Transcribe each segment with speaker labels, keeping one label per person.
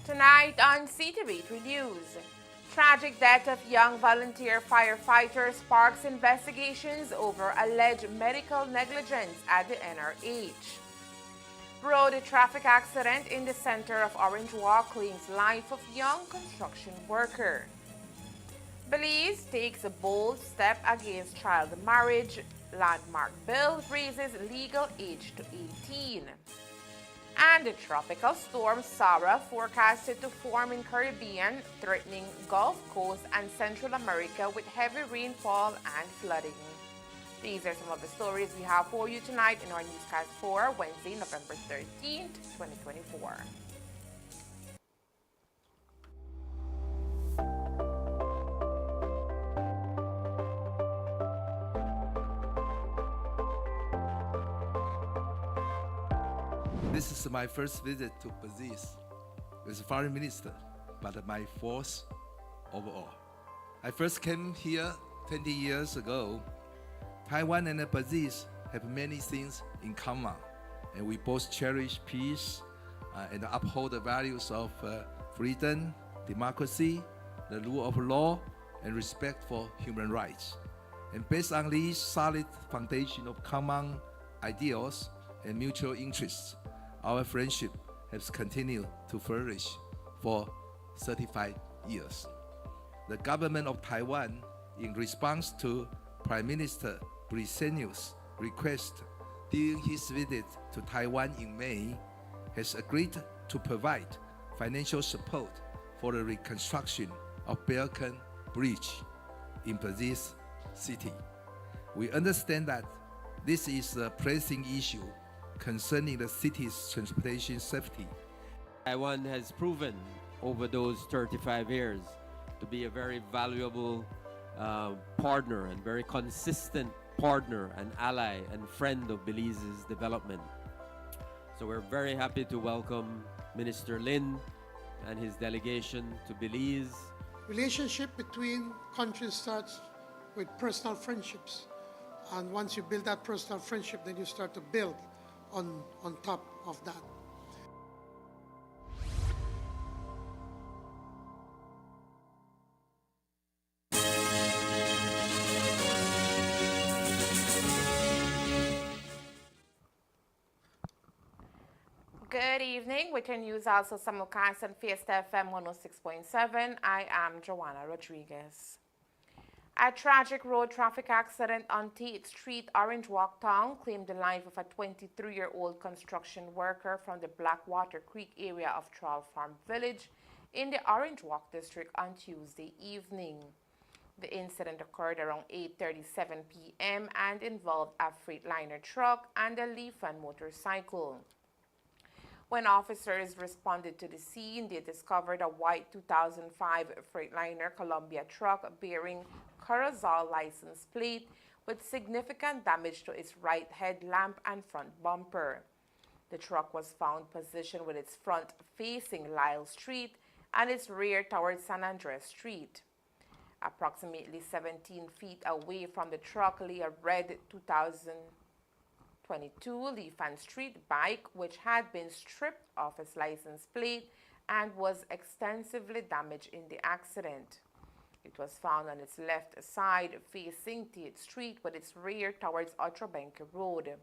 Speaker 1: Tonight on CTV3 News, tragic death of young volunteer firefighter sparks investigations over alleged medical negligence at the NRH. Road traffic accident in the center of Orange Walk claims life of young construction worker. Belize takes a bold step against child marriage. Landmark bill raises legal age to 18. And the tropical storm Sara forecasted to form in Caribbean, threatening Gulf Coast and Central America with heavy rainfall and flooding. These are some of the stories we have for you tonight in our newscast for Wednesday, November 13th, 2024.
Speaker 2: This is my first visit to Belize as foreign minister, but my fourth overall. I first came here 20 years ago. Taiwan and Belize have many things in common, and we both cherish peace and uphold the values of freedom, democracy, the rule of law, and respect for human rights. And based on these solid foundation of common ideals and mutual interests, our friendship has continued to flourish for 35 years. The government of Taiwan, in response to Prime Minister Belize's request during his visit to Taiwan in May, has agreed to provide financial support for the reconstruction of Beacon Bridge in Belize City. We understand that this is a pressing issue concerning the city's transportation safety.
Speaker 3: Taiwan has proven over those 35 years to be a very valuable partner and very consistent partner and ally and friend of Belize's development. So we're very happy to welcome Minister Lin and his delegation to Belize.
Speaker 4: Relationship between countries starts with personal friendships. And once you build that personal friendship, then you start to build on top of that.
Speaker 1: Good evening. With your news also simulcast on Fiesta FM 106.7. I am Joanna Rodriguez. A tragic road traffic accident on Tate Street, Orange Walk Town, claimed the life of a 23-year-old construction worker from the Blackwater Creek area of Trawl Farm Village in the Orange Walk district on Tuesday evening. The incident occurred around 8:37 p.m. and involved a Freightliner truck and a Leafan motorcycle. When officers responded to the scene, they discovered a white 2005 Freightliner Columbia truck bearing Carousel license plate with significant damage to its right headlamp and front bumper. The truck was found positioned with its front facing Lyle Street and its rear towards San Andres Street. Approximately 17 feet away from the truck lay a red 2022 Leafan Street bike, which had been stripped of its license plate and was extensively damaged in the accident. It was found on its left side facing Tate Street with its rear towards Otrobenke Road.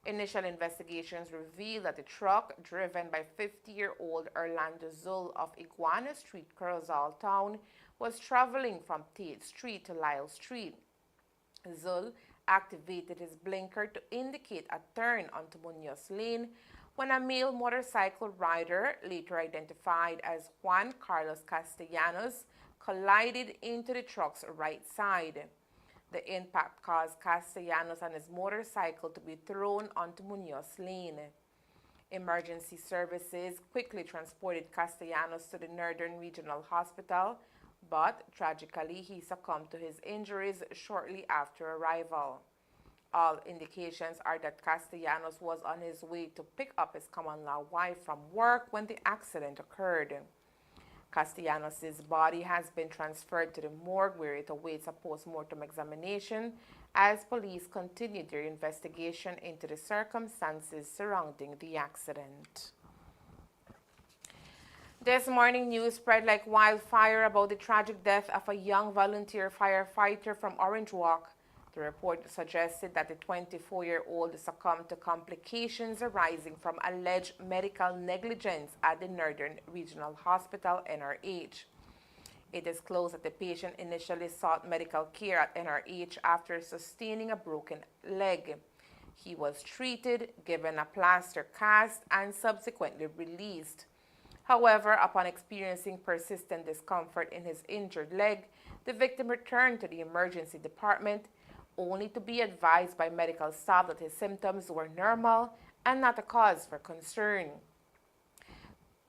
Speaker 1: Initial investigations revealed that the truck, driven by 50-year-old Orlando Zull of Iguana Street, Carousel Town, was traveling from Tate Street to Lyle Street. Zull activated his blinker to indicate a turn onto Munoz Lane when a male motorcycle rider, later identified as Juan Carlos Castellanos, collided into the truck's right side. The impact caused Castellanos and his motorcycle to be thrown onto Munoz Lane. Emergency services quickly transported Castellanos to the Northern Regional Hospital, but tragically he succumbed to his injuries shortly after arrival. All indications are that Castellanos was on his way to pick up his common-law wife from work when the accident occurred. Castellanos' body has been transferred to the morgue where it awaits a post-mortem examination as police continue their investigation into the circumstances surrounding the accident. This morning news spread like wildfire about the tragic death of a young volunteer firefighter from Orange Walk. The report suggested that the 24-year-old succumbed to complications arising from alleged medical negligence at the Northern Regional Hospital, NRH. It disclosed that the patient initially sought medical care at NRH after sustaining a broken leg. He was treated, given a plaster cast, and subsequently released. However, upon experiencing persistent discomfort in his injured leg, the victim returned to the emergency department, only to be advised by medical staff that his symptoms were normal and not a cause for concern.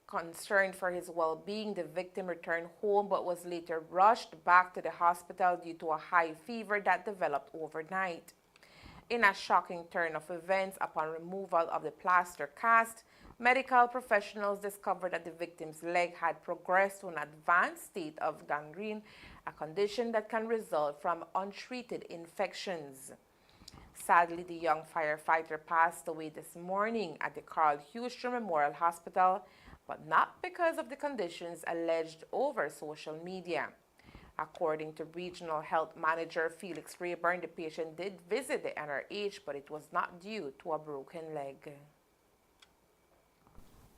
Speaker 1: Concerned for his well-being, the victim returned home but was later rushed back to the hospital due to a high fever that developed overnight. In a shocking turn of events, upon removal of the plaster cast, medical professionals discovered that the victim's leg had progressed to an advanced state of gangrene, a condition that can result from untreated infections. Sadly, the young firefighter passed away this morning at the Carl Houston Memorial Hospital, but not because of the conditions alleged over social media. According to Regional Health Manager Felix Rayburn, the patient did visit the NRH, but it was not due to a broken leg.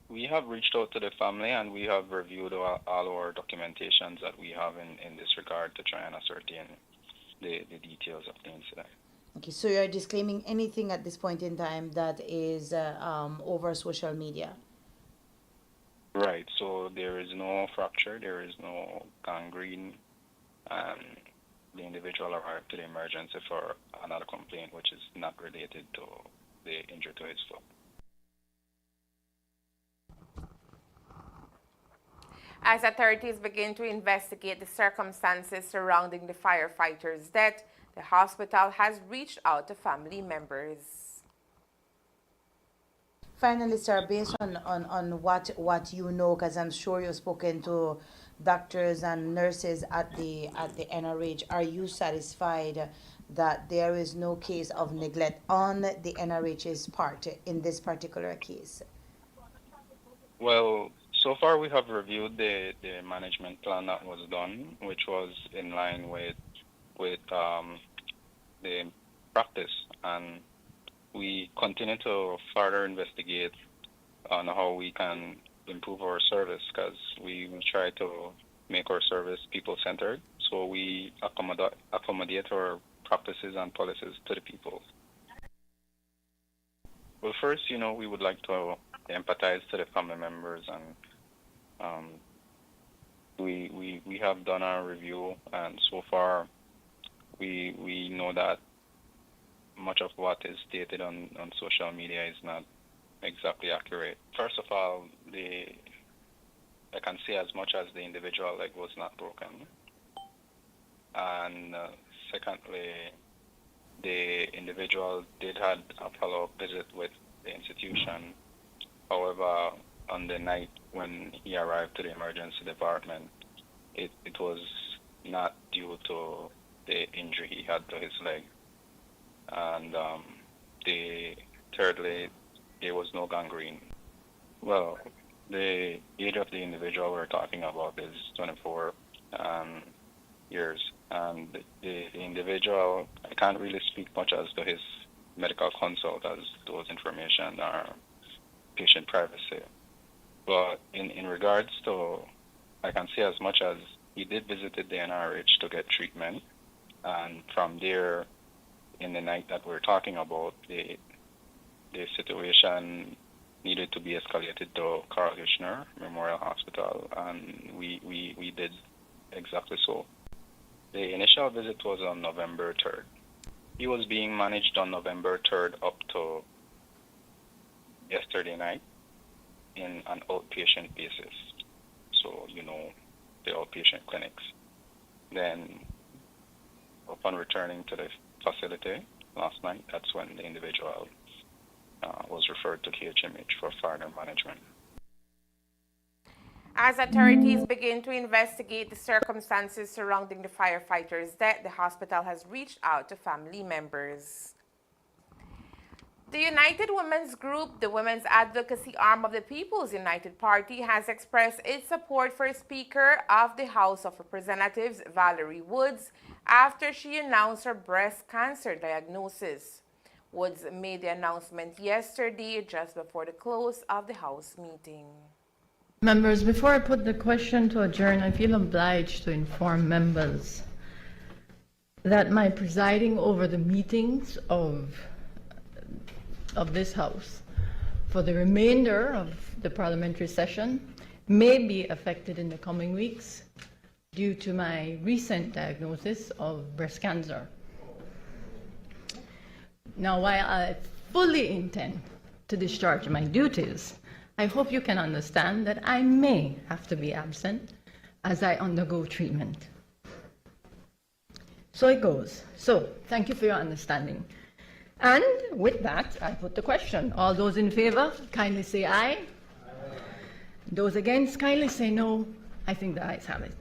Speaker 5: We have reached out to the family and we have reviewed all our documentations that we have in this regard to try and ascertain the details of the incident.
Speaker 6: Okay, so you're disclaiming anything at this point in time that is over social media?
Speaker 5: Right, so there is no fracture, there is no gangrene. The individual arrived to the emergency for another complaint which is not related to the injury to his foot.
Speaker 1: As authorities begin to investigate the circumstances surrounding the firefighter's death, the hospital has reached out to family members.
Speaker 6: Finally, sir, based on what you know, because I'm sure you've spoken to doctors and nurses at the NRH, are you satisfied that there is no case of neglect on the NRH's part in this particular case?
Speaker 5: Well, so far we have reviewed the management plan that was done, which was in line with the practice, and we continue to further investigate on how we can improve our service, because we try to make our service people-centered, so we accommodate our practices and policies to the people. Well, first, we would like to empathize to the family members, and we have done our review, and so far we know that much of what is stated on social media is not exactly accurate. First of all, I can say as much as the individual leg was not broken, and secondly, the individual did have a follow-up visit with the institution. However, on the night when he arrived to the emergency department, it was not due to the injury he had to his leg. And thirdly, there was no gangrene. Well, the age of the individual we're talking about is 24 years. And the individual, I can't really speak much as to his medical consult, as those information are patient privacy. But in regards to, I can say as much as he did visit the NRH to get treatment, and from there, in the night that we're talking about, the situation needed to be escalated to Carl Hirschner Memorial Hospital, and we did exactly so. The initial visit was on November 3rd. He was being managed on November 3rd up to yesterday night in an outpatient basis. So, the outpatient clinics. Then, upon returning to the facility last night, that's when the individual was referred to KHMH for further management.
Speaker 1: As authorities begin to investigate the circumstances surrounding the firefighter's death, the hospital has reached out to family members. The United Women's Group, the women's advocacy arm of the People's United Party, has expressed its support for Speaker of the House of Representatives, Valerie Woods, after she announced her breast cancer diagnosis. Woods made the announcement yesterday, just before the close of the House meeting.
Speaker 7: Members, before I put the question to adjourn, I feel obliged to inform members that my presiding over the meetings of this House for the remainder of the parliamentary session may be affected in the coming weeks due to my recent diagnosis of breast cancer. Now, while I fully intend to discharge my duties, I hope you can understand that I may have to be absent as I undergo treatment. So it goes. So, thank you for your understanding. And with that, I put the question. All those in favor, kindly say aye. Aye. Those against, kindly say no. I think the ayes have it.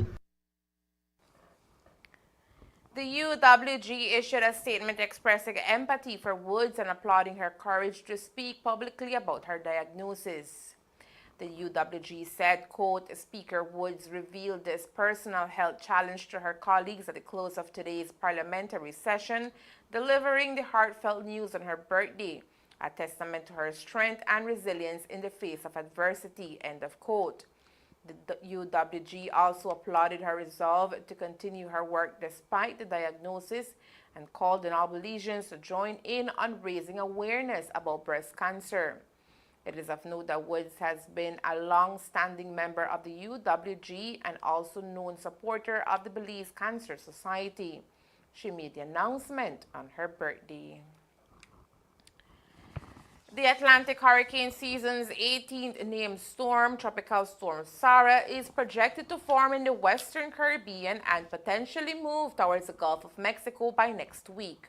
Speaker 1: The UWG issued a statement expressing empathy for Woods and applauding her courage to speak publicly about her diagnosis. The UWG said, quote, Speaker Woods revealed this personal health challenge to her colleagues at the close of today's parliamentary session, delivering the heartfelt news on her birthday, a testament to her strength and resilience in the face of adversity, end of quote. The UWG also applauded her resolve to continue her work despite the diagnosis and called on all Belizeans to join in on raising awareness about breast cancer. It is of note that Woods has been a long-standing member of the UWG and also known supporter of the Belize Cancer Society. She made the announcement on her birthday. The Atlantic hurricane season's 18th named storm, Tropical Storm Sarah, is projected to form in the Western Caribbean and potentially move towards the Gulf of Mexico by next week.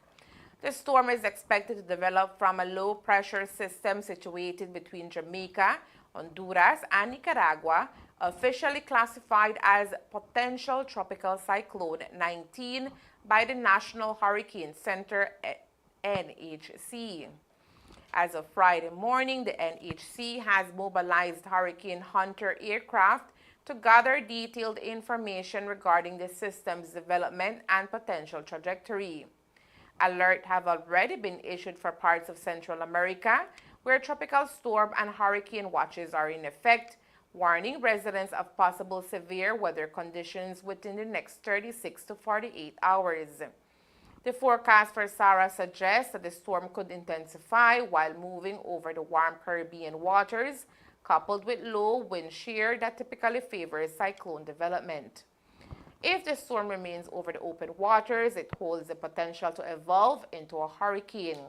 Speaker 1: The storm is expected to develop from a low-pressure system situated between Jamaica, Honduras, and Nicaragua, officially classified as Potential Tropical Cyclone 19 by the National Hurricane Center, NHC. As of Friday morning, the NHC has mobilized Hurricane Hunter aircraft to gather detailed information regarding the system's development and potential trajectory. Alerts have already been issued for parts of Central America, where tropical storm and hurricane watches are in effect, warning residents of possible severe weather conditions within the next 36 to 48 hours. The forecast for Sarah suggests that the storm could intensify while moving over the warm Caribbean waters, coupled with low wind shear that typically favors cyclone development. If the storm remains over the open waters, it holds the potential to evolve into a hurricane.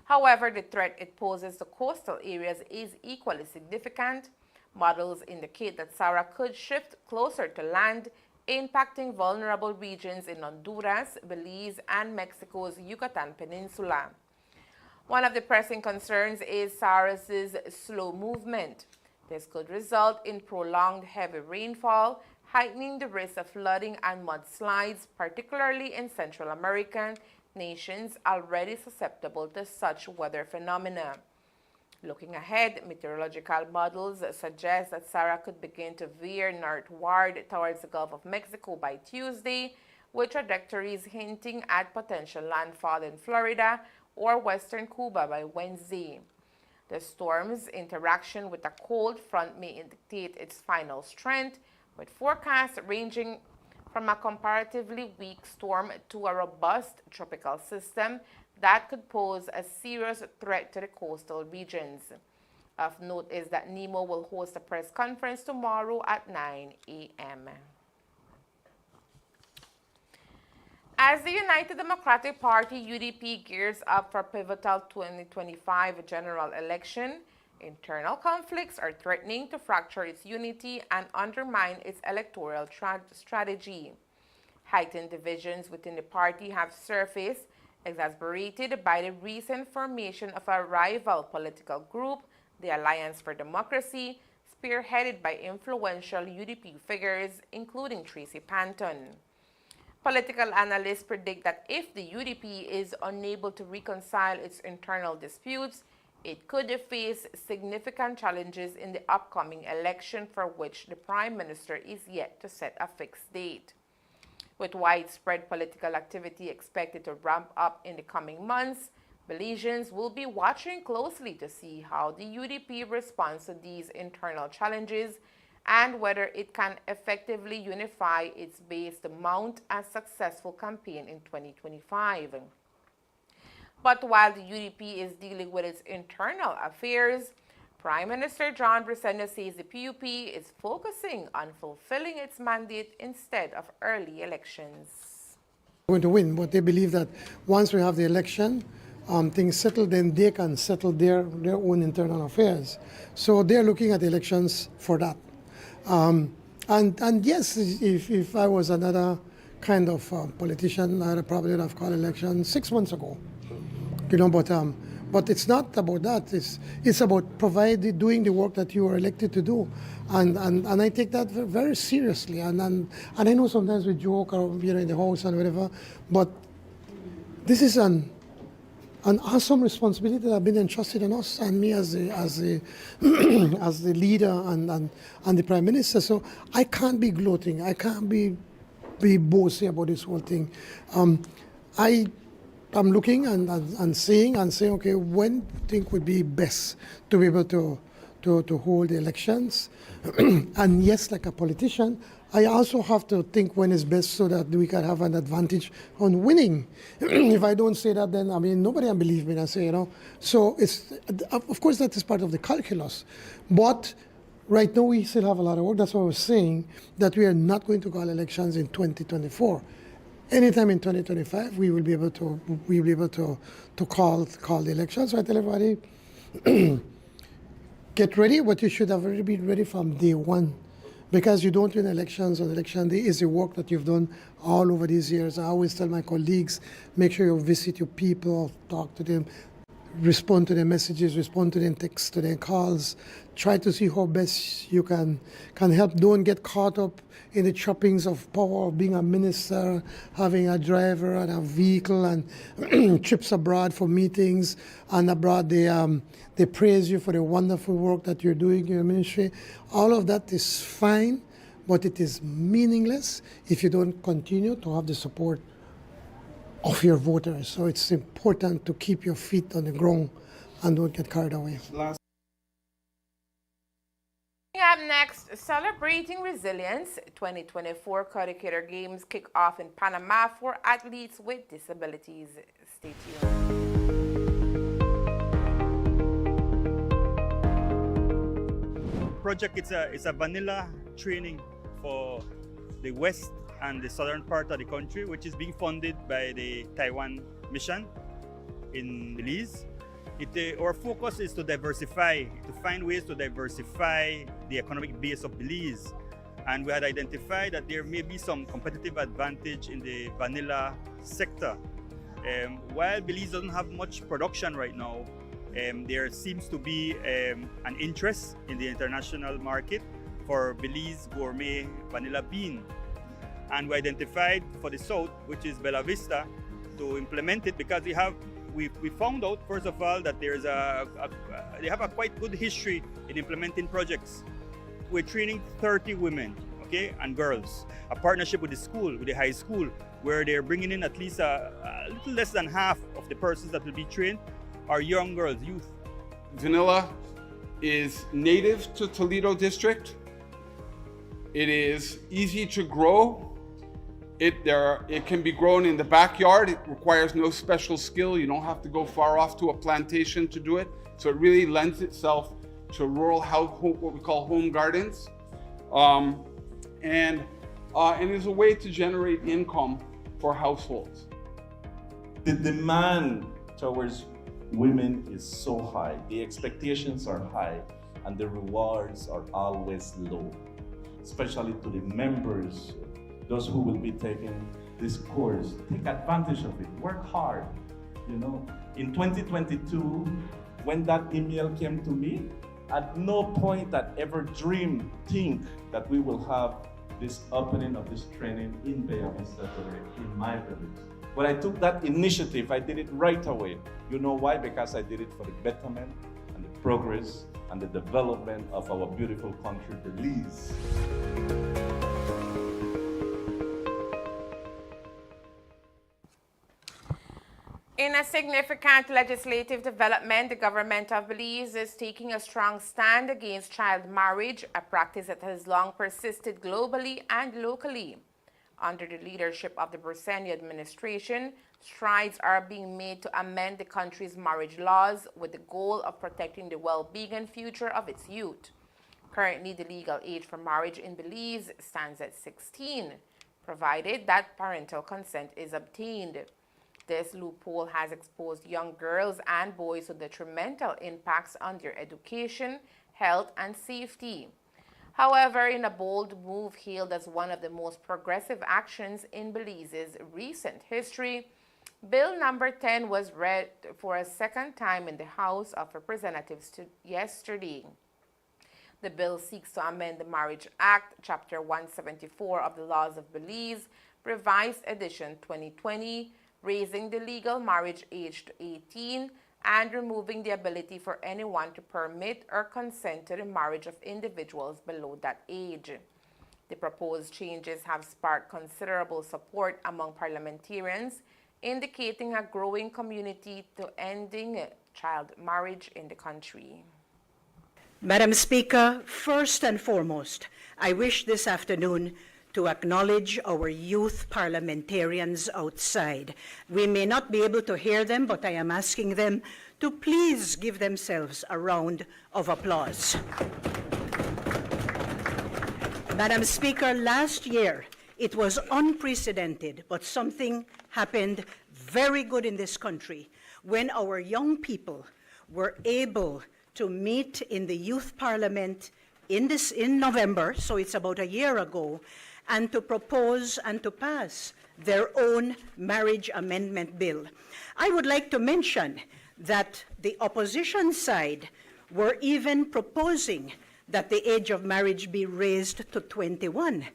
Speaker 1: However, the threat it poses to coastal areas is equally significant. Models indicate that Sarah could shift closer to land, impacting vulnerable regions in Honduras, Belize, and Mexico's Yucatan Peninsula. One of the pressing concerns is Sarah's slow movement. This could result in prolonged heavy rainfall, heightening the risk of flooding and mudslides, particularly in Central American nations already susceptible to such weather phenomena. Looking ahead, meteorological models suggest that Sarah could begin to veer northward towards the Gulf of Mexico by Tuesday, with trajectories hinting at potential landfall in Florida or western Cuba by Wednesday. The storm's interaction with a cold front may indicate its final strength, with forecasts ranging from a comparatively weak storm to a robust tropical system that could pose a serious threat to the coastal regions. Of note is that NEMO will host a press conference tomorrow at 9 a.m. As the United Democratic Party, UDP, gears up for pivotal 2025 general election, internal conflicts are threatening to fracture its unity and undermine its electoral strategy. Heightened divisions within the party have surfaced, exacerbated by the recent formation of a rival political group, the Alliance for Democracy, spearheaded by influential UDP figures, including Tracy Panton. Political analysts predict that if the UDP is unable to reconcile its internal disputes, it could face significant challenges in the upcoming election, for which the Prime Minister is yet to set a fixed date. With widespread political activity expected to ramp up in the coming months, Belizeans will be watching closely to see how the UDP responds to these internal challenges and whether it can effectively unify its base to mount a successful campaign in 2025. But while the UDP is dealing with its internal affairs, Prime Minister John Briseno says the PUP is focusing on fulfilling its mandate instead of early elections.
Speaker 4: Going to win, but they believe that once we have the election, things settle, then they can settle their own internal affairs. So they're looking at elections for that. And yes, if I was another kind of politician, I'd probably have called elections 6 months ago. But it's not about that. It's about doing the work that you are elected to do, and I take that very seriously. And I know sometimes we joke or in the house and whatever, but this is an awesome responsibility that has been entrusted on us and me as the leader and the Prime Minister. So I can't be gloating. I can't be boasting about this whole thing. I'm looking and saying, okay, when do you think would be best to be able to hold the elections? And yes, like a politician, I also have to think when is best so that we can have an advantage on winning. If I don't say that, then nobody can believe me. I say, So it's, of course, that is part of the calculus. But right now we still have a lot of work. That's why I was saying that we are not going to call elections in 2024. Anytime in 2025, we will be able to call the elections. So I tell everybody, get ready. But you should have already been ready from day one, because you don't win elections on election day. Is the work that you've done all over these years. I always tell my colleagues, make sure you visit your people, talk to them, respond to their messages, respond to their texts, to their calls. Try to see how best you can help. Don't get caught up in the trappings of power of being a minister, having a driver and a vehicle and trips abroad for meetings. And abroad they praise you for the wonderful work that you're doing in your ministry. All of that is fine, but it is meaningless if you don't continue to have the support of your voters. So it's important to keep your feet on the ground and don't get carried away.
Speaker 1: Up next, celebrating resilience, 2024 Cator Games kick off in Panama for athletes with disabilities. Stay tuned.
Speaker 8: Project, it's a vanilla training for the west and the southern part of the country, which is being funded by the Taiwan mission in Belize. Our focus is to diversify, to find ways to diversify the economic base of Belize. And we had identified that there may be some competitive advantage in the vanilla sector. While Belize doesn't have much production right now, there seems to be an interest in the international market for Belize gourmet vanilla bean. And we identified for the south, which is Bella Vista, to implement it because we found out, first of all, that there's they have a quite good history in implementing projects. We're training 30 women, okay, and girls. A partnership with the school, with the high school, where they're bringing in at least a little less than half of the persons that will be trained are young girls, youth.
Speaker 9: Vanilla is native to Toledo District. It is easy to grow. It can be grown in the backyard. It requires no special skill. You don't have to go far off to a plantation to do it. So it really lends itself to rural what we call home gardens. And is a way to generate income for households.
Speaker 10: The demand towards women is so high. The expectations are high and the rewards are always low, especially to the members. Those who will be taking this course, take advantage of it, work hard. In 2022, when that email came to me, at no point I ever think that we will have this opening of this training in Bay of Saturday in my village. When I took that initiative, I did it right away. You know why? Because I did it for the betterment and the progress and the development of our beautiful country, Belize.
Speaker 1: In a significant legislative development, the government of Belize is taking a strong stand against child marriage, a practice that has long persisted globally and locally. Under the leadership of the Bruseni administration, strides are being made to amend the country's marriage laws with the goal of protecting the well-being and future of its youth. Currently, the legal age for marriage in Belize stands at 16, provided that parental consent is obtained. This loophole has exposed young girls and boys to detrimental impacts on their education, health, and safety. However, in a bold move hailed as one of the most progressive actions in Belize's recent history, Bill number 10 was read for a second time in the House of Representatives yesterday. The bill seeks to amend the Marriage Act, Chapter 174 of the Laws of Belize, Revised Edition 2020, raising the legal marriage age to 18 and removing the ability for anyone to permit or consent to the marriage of individuals below that age. The proposed changes have sparked considerable support among parliamentarians, indicating a growing community to ending child marriage in the country.
Speaker 11: Madam Speaker, first and foremost, I wish this afternoon to acknowledge our youth parliamentarians outside. We may not be able to hear them, but I am asking them to please give themselves a round of applause. Madam Speaker, last year it was unprecedented, but something happened very good in this country when our young people were able to meet in the youth parliament in November, so it's about a year ago, and to propose and to pass their own marriage amendment bill. I would like to mention that the opposition side were even proposing that the age of marriage be raised to 21.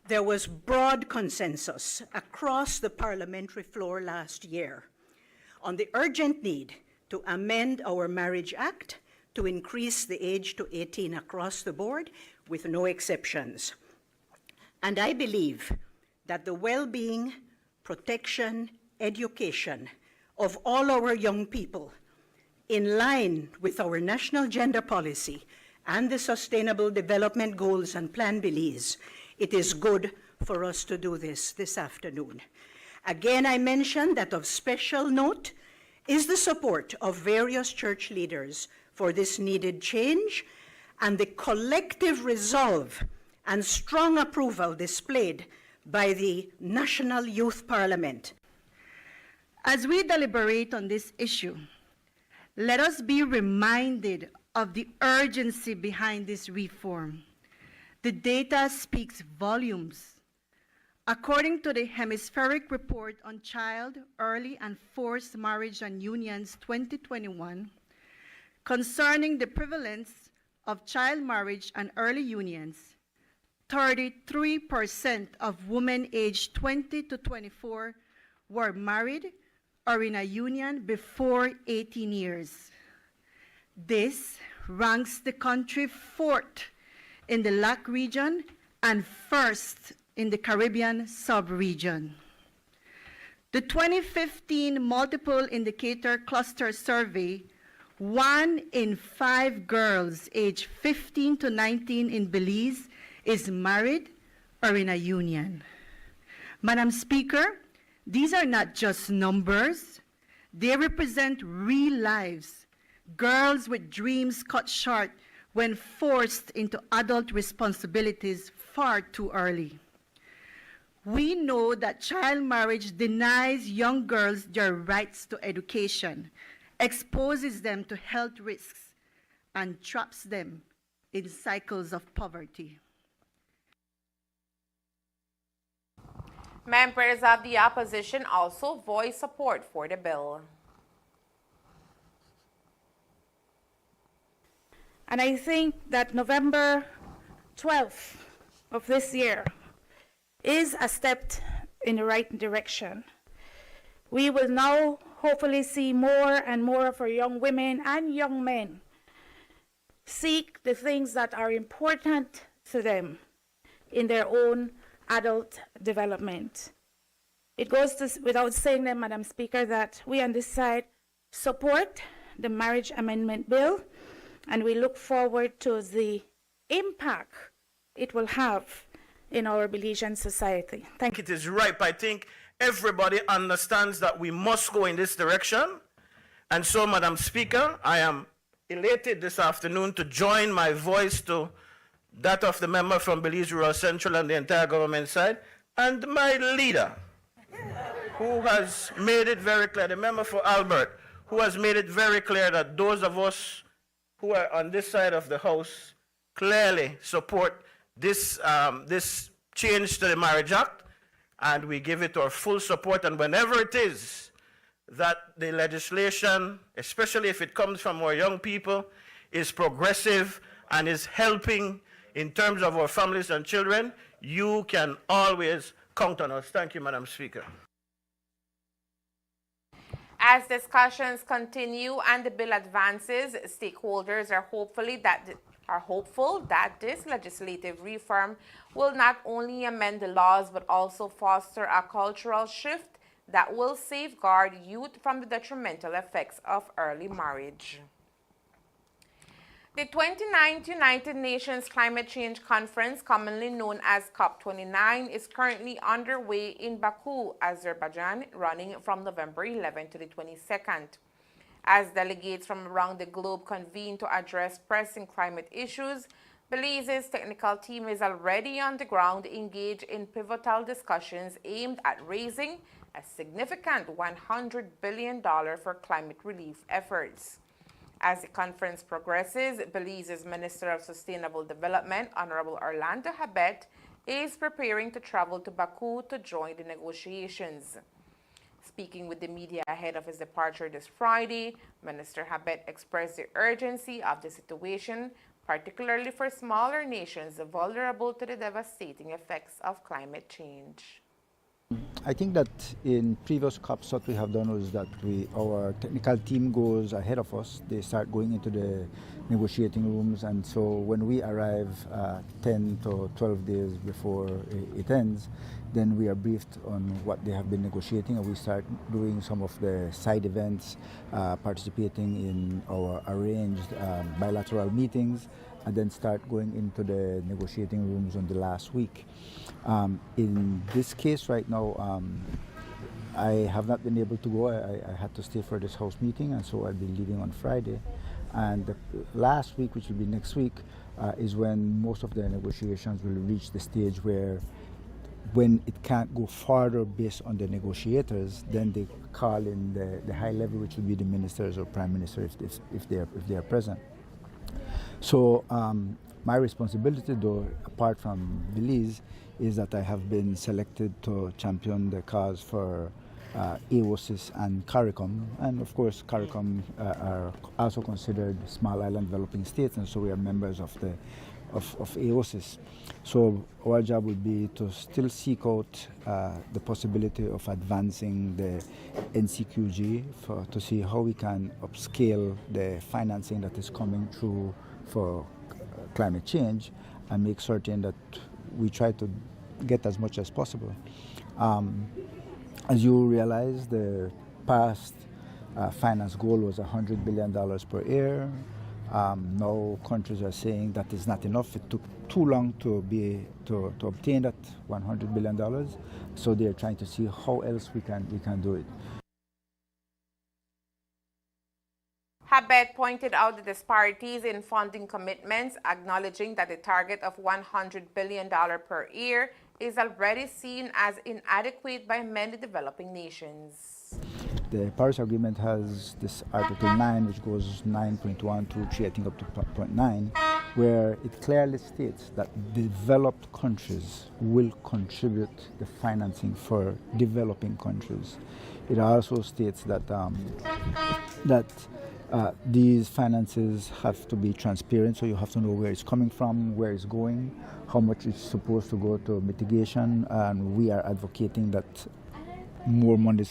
Speaker 11: There was broad consensus across the parliamentary floor last year on the urgent need to amend our Marriage Act to increase the age to 18 across the board with no exceptions. And I believe that the well-being, protection, education of all our young people, in line with our national gender policy and the Sustainable Development Goals and Plan Belize, it is good for us to do this afternoon. Again, I mentioned that of special note is the support of various church leaders for this needed change and the collective resolve and strong approval displayed by the National Youth Parliament.
Speaker 12: As we deliberate on this issue, let us be reminded of the urgency behind this reform. The data speaks volumes. According to the Hemispheric Report on Child, Early and Forced Marriage and Unions 2021, concerning the prevalence of child marriage and early unions, 33% of women aged 20 to 24 were married or in a union before 18 years. This ranks the country fourth in the LAC region and first in the Caribbean sub-region. The 2015 Multiple Indicator Cluster Survey, 1 in 5 girls aged 15 to 19 in Belize is married or in a union. Madam Speaker, these are not just numbers. They represent real lives, girls with dreams cut short when forced into adult responsibilities far too early. We know that child marriage denies young girls their rights to education, exposes them to health risks, and traps them in cycles of poverty.
Speaker 1: Members of the opposition also voiced support for the bill.
Speaker 13: And I think that November 12th of this year is a step in the right direction. We will now hopefully see more and more of our young women and young men seek the things that are important to them in their own adult development. It goes without saying then, Madam Speaker, that we on this side support the Marriage Amendment Bill, and we look forward to the impact it will have in our Belizean society. Thank you.
Speaker 14: It is ripe. I think everybody understands that we must go in this direction. And so, Madam Speaker, I am elated this afternoon to join my voice to that of the member from Belize Rural Central and the entire government side, and my leader, who has made it very clear, the member for Albert, who has made it very clear that those of us who are on this side of the House clearly support this, this change to the Marriage Act, and we give it our full support. And whenever it is that the legislation, especially if it comes from our young people, is progressive and is helping in terms of our families and children, you can always count on us. Thank you, Madam Speaker.
Speaker 1: As discussions continue and the bill advances, stakeholders are hopeful that this legislative reform will not only amend the laws but also foster a cultural shift that will safeguard youth from the detrimental effects of early marriage. The 29th United Nations Climate Change Conference, commonly known as COP29, is currently underway in Baku, Azerbaijan, running from November 11 to the 22nd. As delegates from around the globe convene to address pressing climate issues, Belize's technical team is already on the ground engaged in pivotal discussions aimed at raising a significant $100 billion for climate relief efforts. As the conference progresses, Belize's Minister of Sustainable Development, Honorable Orlando Habet, is preparing to travel to Baku to join the negotiations. Speaking with the media ahead of his departure this Friday, Minister Habet expressed the urgency of the situation, particularly for smaller nations vulnerable to the devastating effects of climate change.
Speaker 15: I think that in previous COPs what we have done was that our technical team goes ahead of us. They start going into the negotiating rooms, and so when we arrive 10 to 12 days before it ends, then we are briefed on what they have been negotiating, and we start doing some of the side events, participating in our arranged bilateral meetings, and then start going into the negotiating rooms on the last week. In this case right now, I have not been able to go. I had to stay for this House meeting, and so I'll be leaving on Friday. And the last week, which will be next week, is when most of the negotiations will reach the stage where, when it can't go farther based on the negotiators, then they call in the high level, which will be the ministers or prime minister if they are present. So my responsibility, though, apart from Belize, is that I have been selected to champion the cause for AOSIS and CARICOM, and of course CARICOM are also considered small island developing states, and so we are members of AOSIS. So our job will be to still seek out the possibility of advancing the NCQG to see how we can upscale the financing that is coming through for climate change, and make certain that we try to get as much as possible. As you realize, the past finance goal was $100 billion per year. Now countries are saying that is not enough. It took too long to obtain that $100 billion. So they're trying to see how else we can do it.
Speaker 1: Habet pointed out the disparities in funding commitments, acknowledging that the target of $100 billion per year is already seen as inadequate by many developing nations.
Speaker 15: The Paris Agreement has this Article 9, which goes 9.1 to 3, I think up to 0.9, where it clearly states that developed countries will contribute the financing for developing countries. It also states that These finances have to be transparent, so you have to know where it's coming from, where it's going, how much it's supposed to go to mitigation, and we are advocating that more money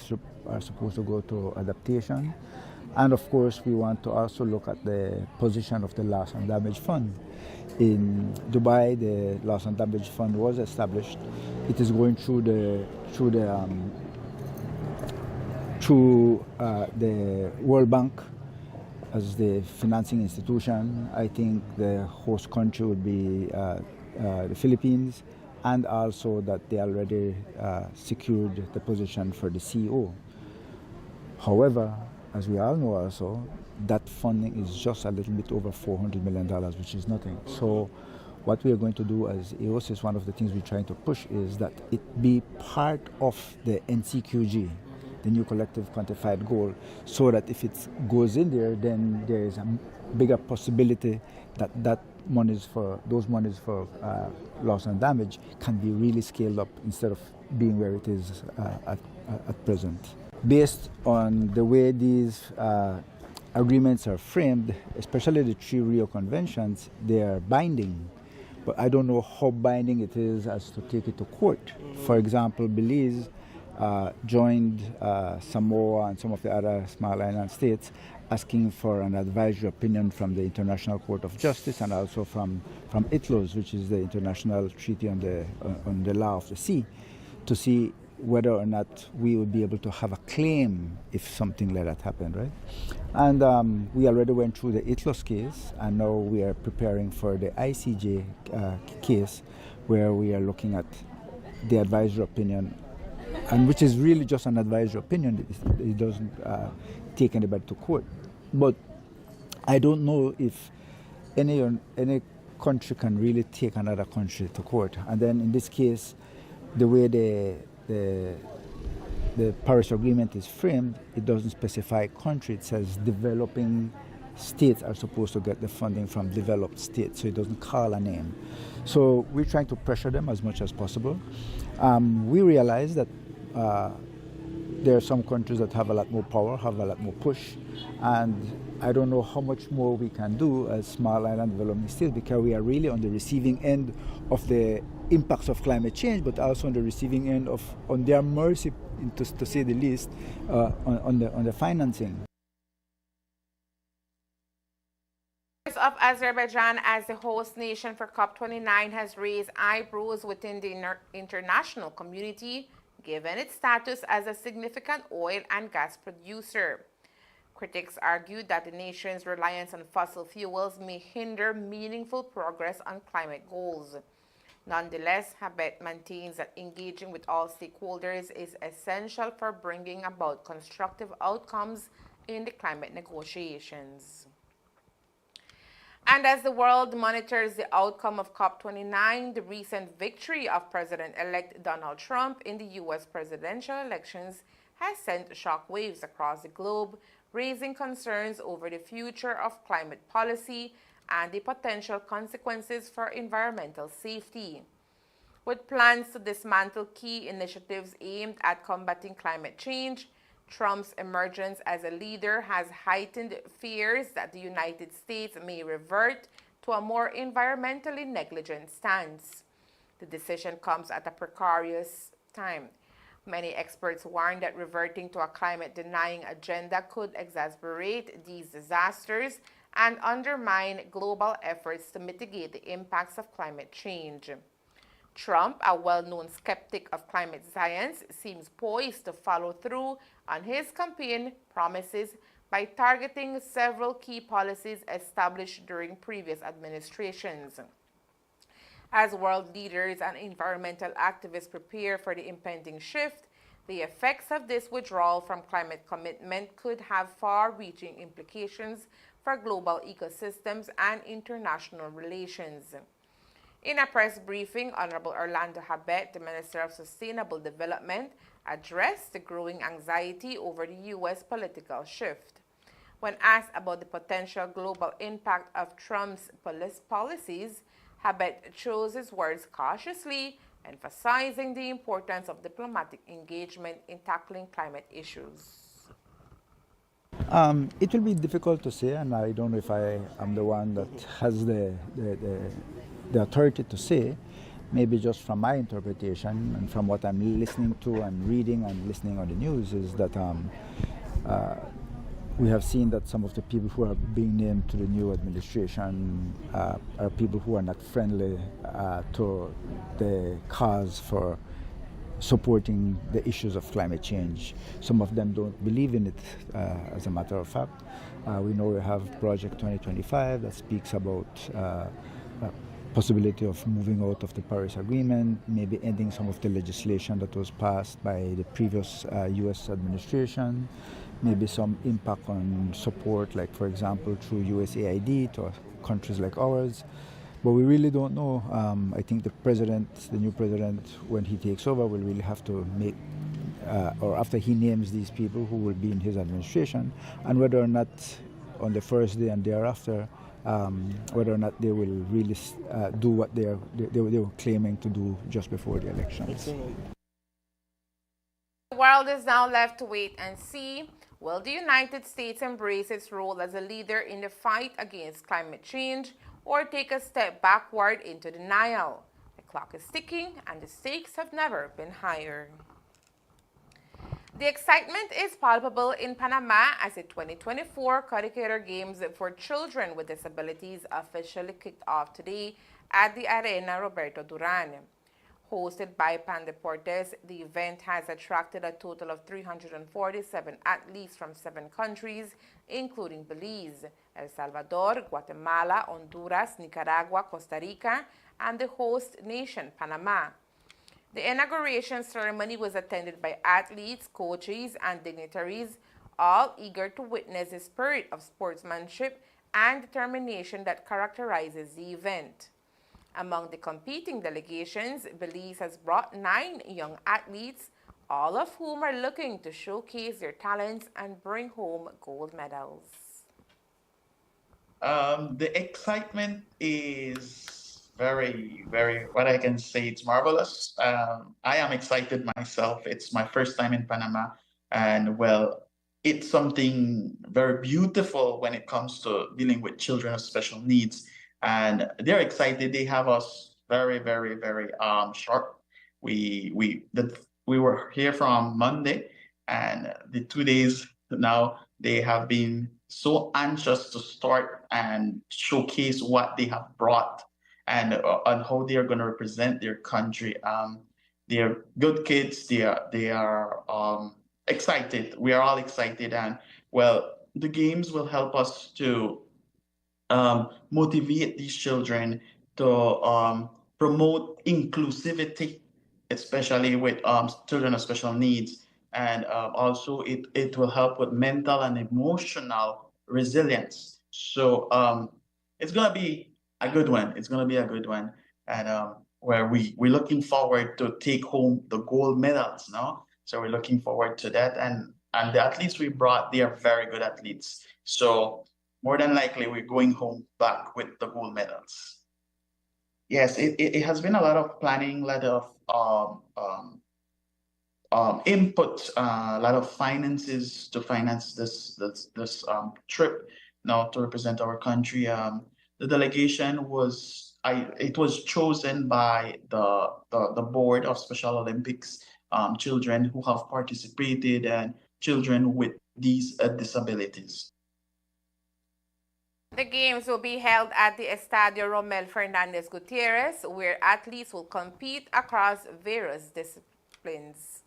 Speaker 15: are supposed to go to adaptation. And of course, we want to also look at the position of the loss and damage fund. In Dubai, the loss and damage fund was established. It is going through the World Bank as the financing institution. I think the host country would be the Philippines, and also that they already secured the position for the CEO. However, as we all know also, that funding is just a little bit over $400 million, which is nothing. So what we are going to do as AOSIS, one of the things we're trying to push is that it be part of the NCQG, the new collective quantified goal, so that if it goes in there, then there is a bigger possibility that those monies for loss and damage can be really scaled up instead of being where it is at present. Based on the way these agreements are framed, especially the 3 Rio Conventions, they are binding. But I don't know how binding it is as to take it to court. For example, Belize joined Samoa and some of the other small island states asking for an advisory opinion from the International Court of Justice and also from ITLOS, which is the International Treaty on the Law of the Sea, to see whether or not we would be able to have a claim if something like that happened, right? And we already went through the ITLOS case, and now we are preparing for the ICJ case, where we are looking at the advisory opinion, and which is really just an advisory opinion. It doesn't take anybody to court. But I don't know if any country can really take another country to court. And then in this case, the way the Paris Agreement is framed, it doesn't specify country. It says developing states are supposed to get the funding from developed states, so it doesn't call a name. So we're trying to pressure them as much as possible. We realize that there are some countries that have a lot more power, have a lot more push, and I don't know how much more we can do as small island developing states, because we are really on the receiving end of the impacts of climate change, but also on the receiving end of, on their mercy, to say the least, on the financing.
Speaker 1: Of Azerbaijan as the host nation for COP29 has raised eyebrows within the international community, given its status as a significant oil and gas producer. Critics argued that the nation's reliance on fossil fuels may hinder meaningful progress on climate goals. Nonetheless, Habet maintains that engaging with all stakeholders is essential for bringing about constructive outcomes in the climate negotiations. And as the world monitors the outcome of COP29, the recent victory of President-elect Donald Trump in the U.S. presidential elections has sent shockwaves across the globe, raising concerns over the future of climate policy and the potential consequences for environmental safety. With plans to dismantle key initiatives aimed at combating climate change, Trump's emergence as a leader has heightened fears that the United States may revert to a more environmentally negligent stance. The decision comes at a precarious time. Many experts warn that reverting to a climate-denying agenda could exacerbate these disasters and undermine global efforts to mitigate the impacts of climate change. Trump, a well-known skeptic of climate science, seems poised to follow through on his campaign promises by targeting several key policies established during previous administrations. As world leaders and environmental activists prepare for the impending shift, the effects of this withdrawal from climate commitment could have far-reaching implications for global ecosystems and international relations. In a press briefing, Honorable Orlando Habet, the Minister of Sustainable Development, addressed the growing anxiety over the U.S. political shift. When asked about the potential global impact of Trump's policies, Habet chose his words cautiously, emphasizing the importance of diplomatic engagement in tackling climate issues.
Speaker 15: It will be difficult to say, and I don't know if I am the one that has the authority to say. Maybe just from my interpretation and from what I'm listening to and reading and listening on the news is that we have seen that some of the people who are being named to the new administration are people who are not friendly to the cause for supporting the issues of climate change. Some of them don't believe in it, as a matter of fact. We know we have Project 2025 that speaks about possibility of moving out of the Paris Agreement, maybe ending some of the legislation that was passed by the previous US administration, maybe some impact on support, like for example through USAID to countries like ours. But we really don't know. I think the new president, when he takes over, will really have to make, or after he names these people who will be in his administration, and whether or not on the first day and thereafter, whether or not they will really do what they were claiming to do just before the elections.
Speaker 1: The world is now left to wait and see. Will the United States embrace its role as a leader in the fight against climate change, or take a step backward into denial? The clock is ticking and the stakes have never been higher. The excitement is palpable in Panama as the 2024 Cator Games for children with disabilities officially kicked off today at the Arena Roberto Duran. Hosted by Pan Deportes, the event has attracted a total of 347 athletes from 7 countries, including Belize, El Salvador, Guatemala, Honduras, Nicaragua, Costa Rica, and the host nation, Panama. The inauguration ceremony was attended by athletes, coaches, and dignitaries, all eager to witness the spirit of sportsmanship and determination that characterizes the event. Among the competing delegations, Belize has brought 9 young athletes, all of whom are looking to showcase their talents and bring home gold medals.
Speaker 16: The excitement is very, very, what I can say, it's marvelous. I am excited myself. It's my first time in Panama, and well, it's something very beautiful when it comes to dealing with children with special needs. And they're excited. They have us very, very, very sharp. We were here from Monday, and the 2 days now they have been so anxious to start and showcase what they have brought and how they are going to represent their country. They're good kids. They are excited. We are all excited, and well, the games will help us to motivate these children to promote inclusivity, especially with children with special needs. And also it will help with mental and emotional resilience. So it's going to be a good one. It's going to be a good one. And where we're looking forward to take home the gold medals, no? So we're looking forward to that. And the athletes we brought, they are very good athletes. So more than likely, we're going home back with the gold medals. Yes, it has been a lot of planning, a lot of input, a lot of finances to finance this trip now to represent our country. The delegation was it was chosen by the board of Special Olympics, children who have participated and children with these disabilities.
Speaker 1: The games will be held at the Estadio Romel Fernandez Gutierrez, where athletes will compete across various disciplines.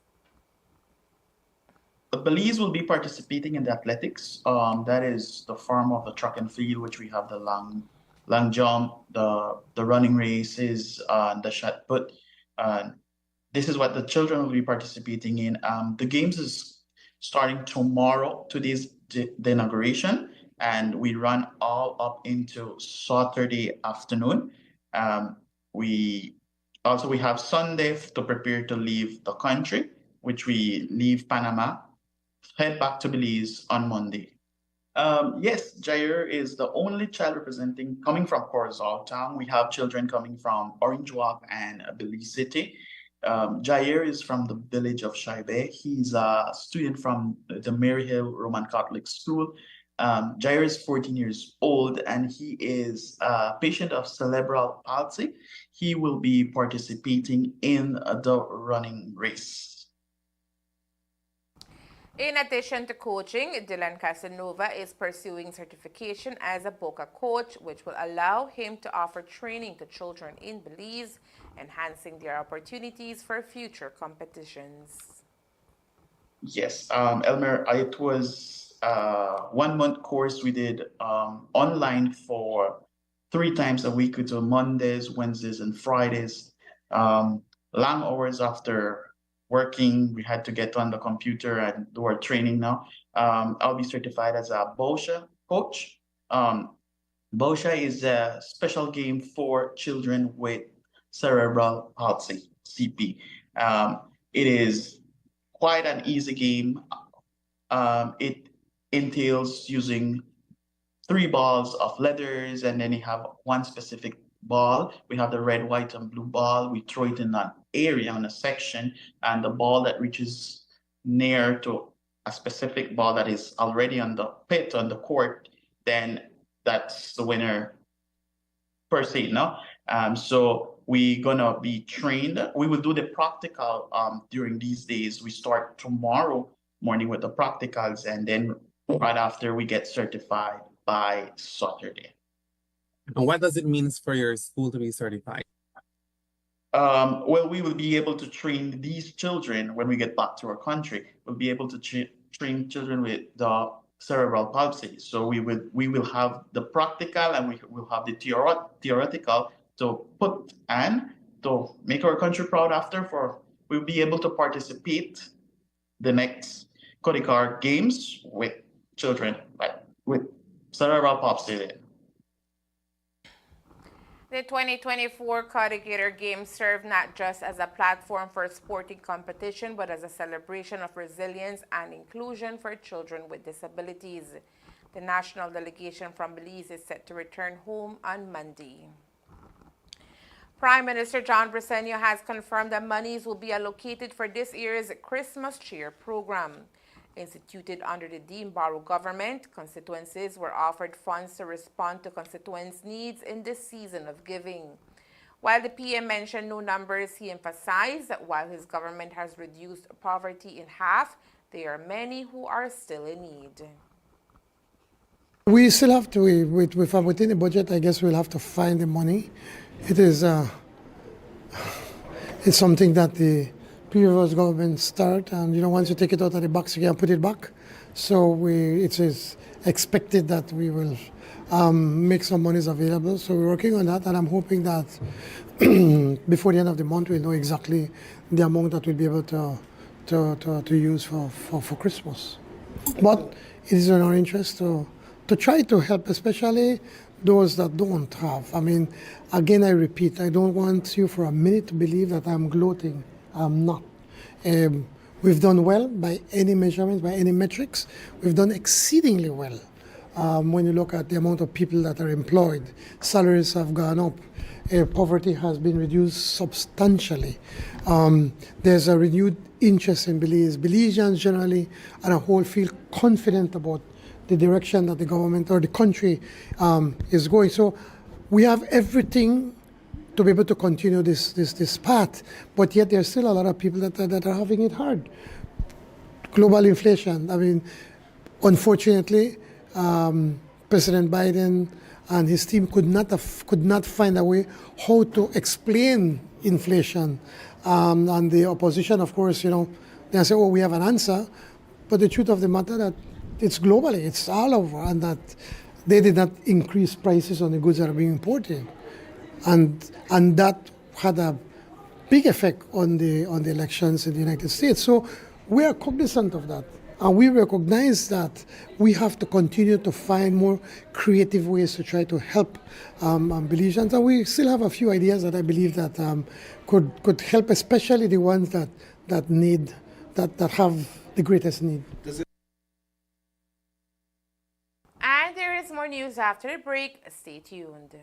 Speaker 16: Belize will be participating in the athletics. That is the form of the track and field, which we have the long jump, the running races, the shot put. This is what the children will be participating in. The games is starting tomorrow. Today's the inauguration, and we run all up into Saturday afternoon. We have Sunday to prepare to leave the country, which we leave Panama, head back to Belize on Monday. Yes, Jair is the only child coming from Corozal town. We have children coming from Orange Walk and Belize City. Jair is from the village of Shaibe. He's a student from the Maryhill Roman Catholic School. Jair is 14 years old and he is a patient of cerebral palsy. He will be participating in the running race.
Speaker 1: In addition to coaching, Dylan Casanova is pursuing certification as a Boca coach, which will allow him to offer training to children in Belize, enhancing their opportunities for future competitions.
Speaker 16: Yes, Elmer, it was a 1 month course we did online for 3 times a week. We do Mondays, Wednesdays, and Fridays. Long hours after working, we had to get on the computer and do our training now. I'll be certified as a BOSHA coach. BOSHA is a special game for children with cerebral palsy, CP. It is quite an easy game. It entails using 3 balls of leathers, and then you have one specific ball. We have the red, white, and blue ball. We throw it in an area, on a section, and the ball that reaches near to a specific ball that is already on the pit, on the court, then that's the winner per se, no? So we're gonna be trained. We will do the practical during these days. We start tomorrow morning with the practicals, and then right after we get certified by Saturday.
Speaker 17: And what does it mean for your school to be certified?
Speaker 16: Well, we will be able to train these children when we get back to our country. We'll be able to train children with the cerebral palsy. So we will have the practical and we will have the theoretical to put and to make our country proud after. We'll be able to participate the next Cator Games with children with cerebral palsy.
Speaker 1: The 2024 Cator Games serve not just as a platform for sporting competition, but as a celebration of resilience and inclusion for children with disabilities. The national delegation from Belize is set to return home on Monday. Prime Minister John Briceño has confirmed that monies will be allocated for this year's Christmas Cheer program. Instituted under the Dean Barrow government, constituencies were offered funds to respond to constituents' needs in this season of giving. While the PM mentioned no numbers, he emphasized that while his government has reduced poverty in half, there are many who are still in need.
Speaker 4: We still have to, within the budget, I guess we'll have to find the money. It is it's something that the previous government start, and once you take it out of the box, you can put it back. So it is expected that we will make some monies available. So we're working on that, and I'm hoping that before the end of the month, we'll know exactly the amount that we'll be able to use for Christmas. But it is in our interest to try to help, especially those that don't have. I mean, again, I repeat, I don't want you for a minute to believe that I'm gloating. I'm not. We've done well by any measurements, by any metrics. We've done exceedingly well. When you look at the amount of people that are employed, salaries have gone up. Poverty has been reduced substantially. There's a renewed interest in Belize. Belizeans generally, on a whole, feel confident about the direction that the government or the country is going. So we have everything to be able to continue this path, but yet there's still a lot of people that are having it hard. Global inflation. I mean, unfortunately, President Biden and his team could not find a way how to explain inflation. And the opposition, of course, they say, "Oh, we have an answer," but the truth of the matter that it's globally, it's all over, and that they did not increase prices on the goods that are being imported. And that had a big effect on the elections in the United States. So we are cognizant of that, and we recognize that we have to continue to find more creative ways to try to help Belizeans. And we still have a few ideas that I believe that could help, especially the ones that have the greatest need.
Speaker 1: And there is more news after the break. Stay tuned.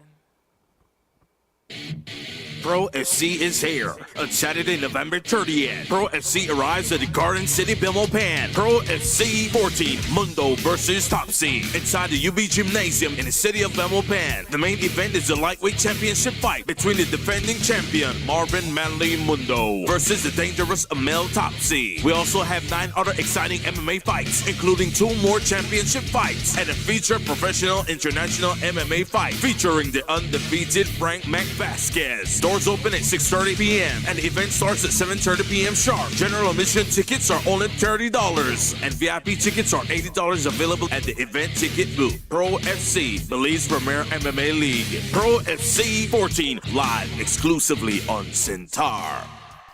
Speaker 18: Pro FC is here. On Saturday, November 30th, Pro FC arrives at the Garden City Belmopan. Pro FC 14 Mundo versus Topsy inside the UB Gymnasium in the city of Belmopan. The main event is the lightweight championship fight between the defending champion Marvin Manley Mundo versus the dangerous Amel Topsy. We also have 9 other exciting MMA fights, including 2 more championship fights and a featured professional international MMA fight featuring the undefeated Frank McVasquez. Doors open at 6:30 p.m. and the event starts at 7:30 p.m. sharp. General admission tickets are only $30 and VIP tickets are $80 available at the event ticket booth. Pro FC, Belize Premier MMA League. Pro FC 14 live exclusively on Centaur.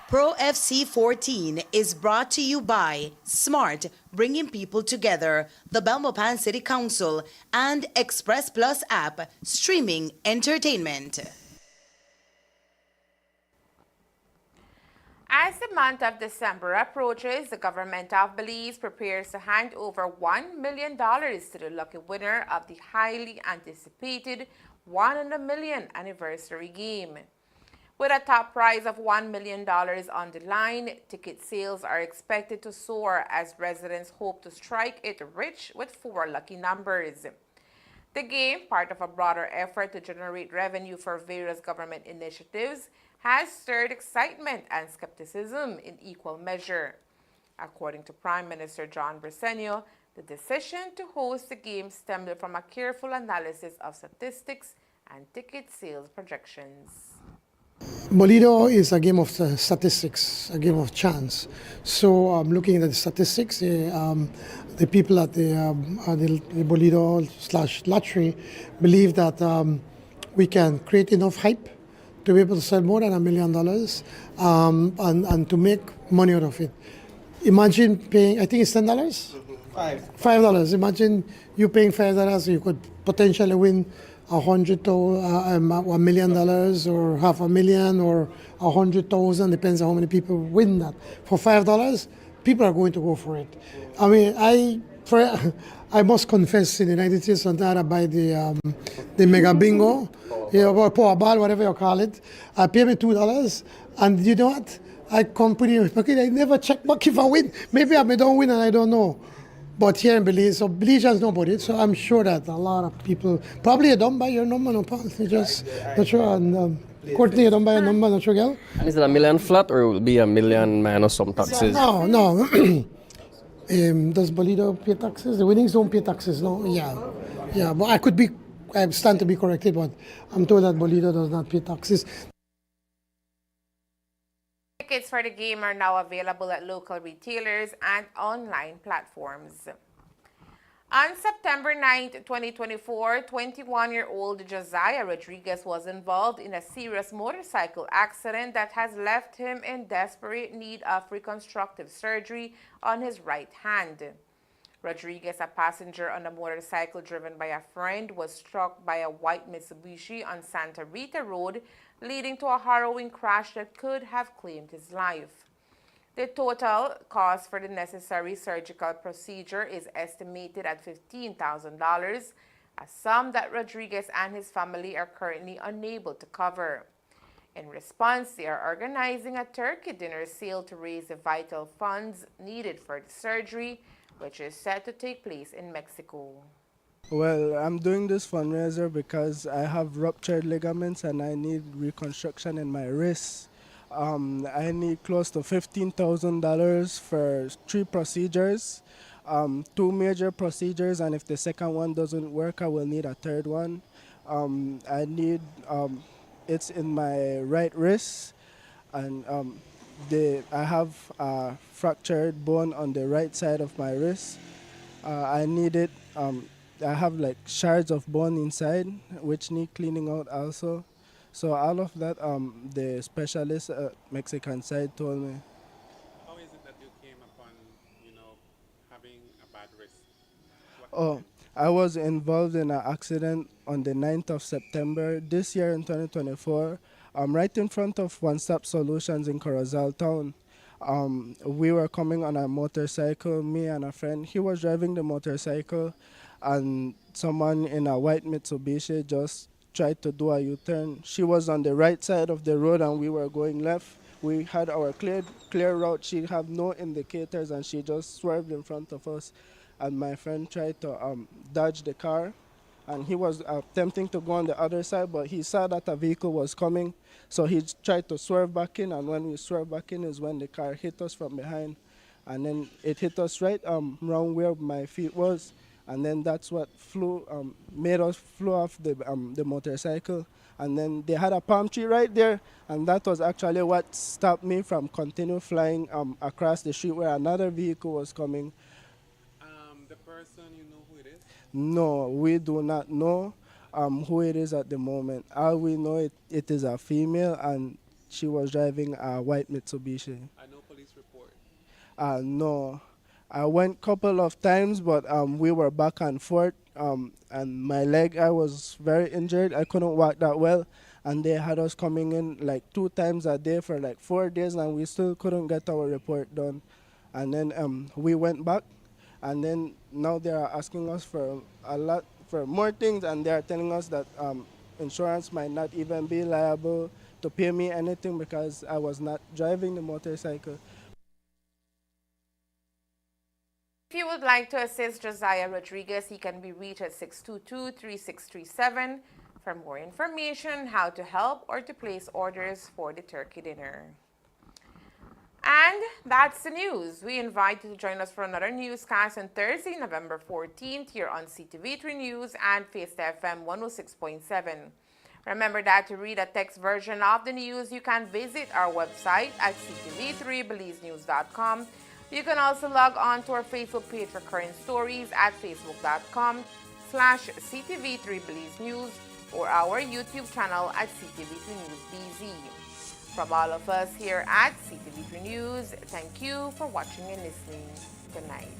Speaker 6: Pro FC 14 is brought to you by Smart, bringing people together, the Belmopan City Council, and Express Plus app, streaming entertainment.
Speaker 1: As the month of December approaches, the government of Belize prepares to hand over $1 million to the lucky winner of the highly anticipated 1 in a Million anniversary game. With a top prize of $1 million on the line, ticket sales are expected to soar as residents hope to strike it rich with 4 lucky numbers. The game, part of a broader effort to generate revenue for various government initiatives, has stirred excitement and skepticism in equal measure. According to Prime Minister John Briceño, the decision to host the game stemmed from a careful analysis of statistics and ticket sales projections.
Speaker 4: Bolido is a game of statistics, a game of chance. So looking at the statistics, the people at the Bolido/lottery believe that we can create enough hype to be able to sell more than $1 million and to make money out of it. Imagine paying, I think it's $10? $5. Imagine you paying $5, you could potentially win $1 million or $500,000 or 100,000, depends on how many people win that. For $5, people are going to go for it. I mean, I must confess, in the United States, I buy the Mega Bingo, or Powerball, whatever you call it. I pay me $2, and you know what? I come put it in my pocket. I never check back if I win. Maybe I don't win and I don't know. But here in Belize, so Belizeans know about it, so I'm sure that a lot of people, probably don't buy your number, no, they just, not sure, and Courtney, you don't buy a number, not sure, girl?
Speaker 19: And is it $1 million flat or will it be $1 million minus some taxes?
Speaker 4: No. Does Bolido pay taxes? The winnings don't pay taxes, no? Yeah, but I stand to be corrected, but I'm told that Bolido does not pay taxes.
Speaker 1: Tickets for the game are now available at local retailers and online platforms. On September 9, 2024, 21-year-old Josiah Rodriguez was involved in a serious motorcycle accident that has left him in desperate need of reconstructive surgery on his right hand. Rodriguez, a passenger on a motorcycle driven by a friend, was struck by a white Mitsubishi on Santa Rita Road, leading to a harrowing crash that could have claimed his life. The total cost for the necessary surgical procedure is estimated at $15,000, a sum that Rodriguez and his family are currently unable to cover. In response, they are organizing a turkey dinner sale to raise the vital funds needed for the surgery, which is set to take place in Mexico.
Speaker 20: Well, I'm doing this fundraiser because I have ruptured ligaments and I need reconstruction in my wrist. I need close to $15,000 for 3 procedures, 2 major procedures, and if the second one doesn't work, I will need a third one. I need, it's in my right wrist, and I have a fractured bone on the right side of my wrist. I need it. I have like shards of bone inside, which need cleaning out also. So all of that, the specialist at Mexican side told me.
Speaker 17: How is it that you came upon, having a bad wrist?
Speaker 20: I was involved in an accident on the 9th of September this year in 2024, right in front of One Stop Solutions in Corozal Town. We were coming on a motorcycle, me and a friend. He was driving the motorcycle, and someone in a white Mitsubishi just tried to do a U-turn. She was on the right side of the road and we were going left. We had our clear route. She had no indicators and she just swerved in front of us. And my friend tried to dodge the car, and he was attempting to go on the other side, but he saw that a vehicle was coming, so he tried to swerve back in, and when we swerved back in is when the car hit us from behind. And then it hit us right around where my feet was, and then that's what made us flew off the motorcycle. And then they had a palm tree right there, and that was actually what stopped me from continue flying across the street where another vehicle was coming.
Speaker 17: The person, you know who it is?
Speaker 20: No, we do not know who it is at the moment. All we know it is a female, and she was driving a white Mitsubishi.
Speaker 17: I know police report.
Speaker 20: No, I went couple of times, but we were back and forth, and my leg, I was very injured. I couldn't walk that well, and they had us coming in like 2 times a day for like 4 days, and we still couldn't get our report done. And then we went back, and then now they are asking us for more things, and they are telling us that insurance might not even be liable to pay me anything because I was not driving the motorcycle.
Speaker 1: If you would like to assist Josiah Rodriguez, he can be reached at 622-3637 for more information, how to help, or to place orders for the turkey dinner. And that's the news. We invite you to join us for another newscast on Thursday, November 14th, here on CTV3 News and Face FM 106.7. Remember that to read a text version of the news, you can visit our website at ctv3belizenews.com. You can also log on to our Facebook page for current stories at facebook.com/CTV3BelizeNews or our YouTube channel at CTV3 News BZ. From all of us here at CTV3 News, thank you for watching and listening. Good night.